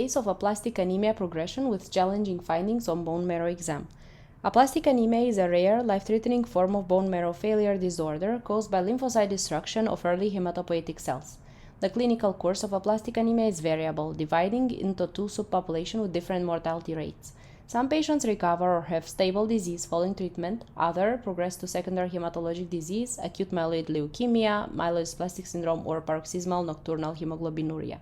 Case of aplastic anemia progression with challenging findings on bone marrow exam. Aplastic anemia is a rare, life-threatening form of bone marrow failure disorder caused by lymphocyte destruction of early hematopoietic cells. The clinical course of aplastic anemia is variable, dividing into two subpopulations with different mortality rates. Some patients recover or have stable disease following treatment, others progress to secondary hematologic disease, acute myeloid leukemia, myelodysplastic syndrome, or paroxysmal nocturnal hemoglobinuria.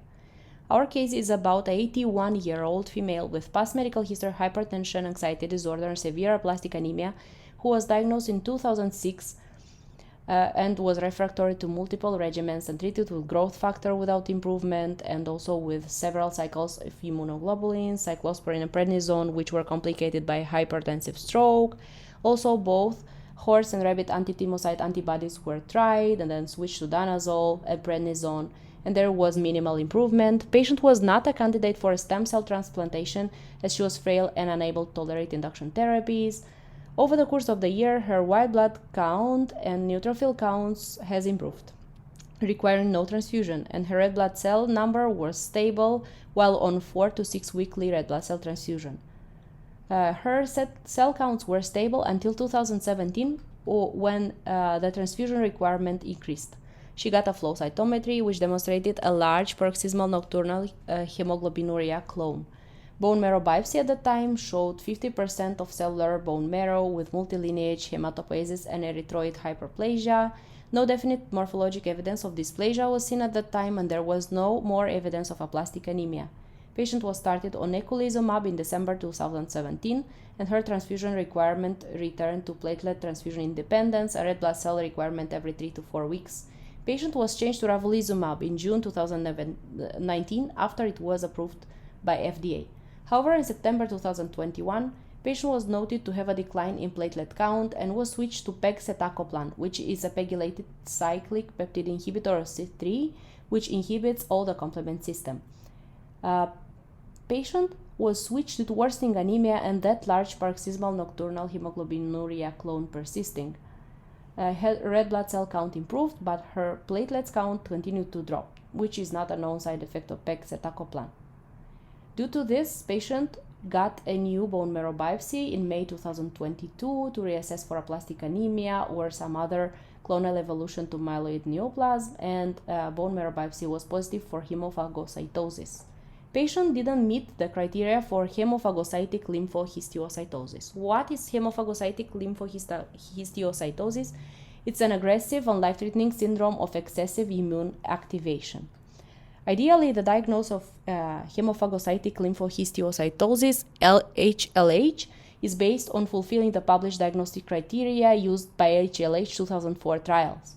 Our case is about an 81-year-old female with past medical history, hypertension, anxiety disorder, and severe aplastic anemia who was diagnosed in 2006 and was refractory to multiple regimens and treated with growth factor without improvement and also with several cycles of immunoglobulins, cyclosporin and prednisone, which were complicated by hypertensive stroke. Also, both horse and rabbit anti-thymocyte antibodies were tried and then switched to danazol and prednisone, and there was minimal improvement. Patient was not a candidate for a stem cell transplantation as she was frail and unable to tolerate induction therapies. Over the course of the year, her white blood count and neutrophil counts has improved, requiring no transfusion, and her red blood cell number was stable while on 4 to 6 weekly red blood cell transfusion. Her cell counts were stable until 2017 when the transfusion requirement increased. She got a flow cytometry, which demonstrated a large paroxysmal nocturnal hemoglobinuria clone. Bone marrow biopsy at the time showed 50% of cellular bone marrow with multilineage hematopoiesis and erythroid hyperplasia. No definite morphologic evidence of dysplasia was seen at that time, and there was no more evidence of aplastic anemia. Patient was started on eculizumab in December 2017, and her transfusion requirement returned to platelet transfusion independence, a red blood cell requirement every 3 to 4 weeks. Patient was changed to ravulizumab in June 2019 after it was approved by FDA. However, in September 2021, patient was noted to have a decline in platelet count and was switched to pegcetacoplan, which is a pegylated cyclic peptide inhibitor, or CYP3, which inhibits all the complement system. Patient was switched to worsening anemia and that large paroxysmal nocturnal hemoglobinuria clone persisting. Her red blood cell count improved, but her platelets count continued to drop, which is not a known side effect of pegcetacoplan. Due to this, patient got a new bone marrow biopsy in May 2022 to reassess for aplastic anemia or some other clonal evolution to myeloid neoplasm, and bone marrow biopsy was positive for hemophagocytosis. Patient didn't meet the criteria for hemophagocytic lymphohistiocytosis. What is hemophagocytic lymphohistiocytosis? It's an aggressive and life-threatening syndrome of excessive immune activation. Ideally, the diagnosis of hemophagocytic lymphohistiocytosis, HLH, is based on fulfilling the published diagnostic criteria used by HLH 2004 trials.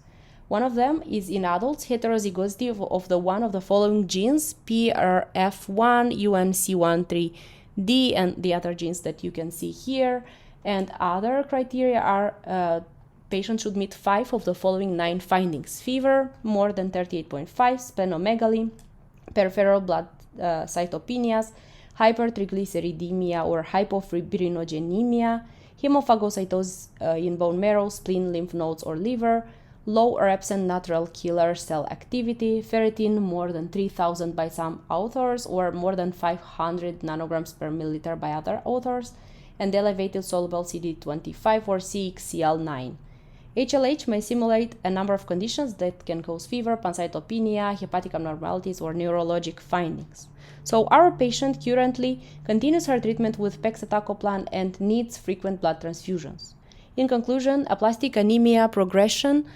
One of them is in adults heterozygosity of the one of the following genes, PRF1, UNC13D, and the other genes that you can see here. And other criteria are patients should meet 5 of the following 9 findings: fever, more than 38.5, splenomegaly, peripheral blood cytopenias, hypertriglyceridemia or hypofibrinogenemia, hemophagocytosis in bone marrow, spleen, lymph nodes, or liver, low or absent natural killer cell activity, ferritin more than 3,000 by some authors or more than 500 nanograms per milliliter by other authors, and elevated soluble CD25 or CXCL9. HLH may simulate a number of conditions that can cause fever, pancytopenia, hepatic abnormalities, or neurologic findings. So our patient currently continues her treatment with pegcetacoplan and needs frequent blood transfusions. In conclusion, aplastic anemia progression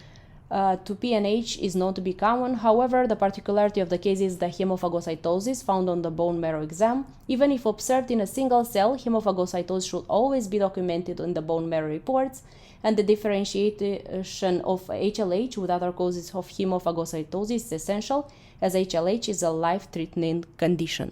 to PNH is known to be common. However, the particularity of the case is the hemophagocytosis found on the bone marrow exam. Even if observed in a single cell, hemophagocytosis should always be documented in the bone marrow reports, and the differentiation of HLH with other causes of hemophagocytosis is essential, as HLH is a life-threatening condition.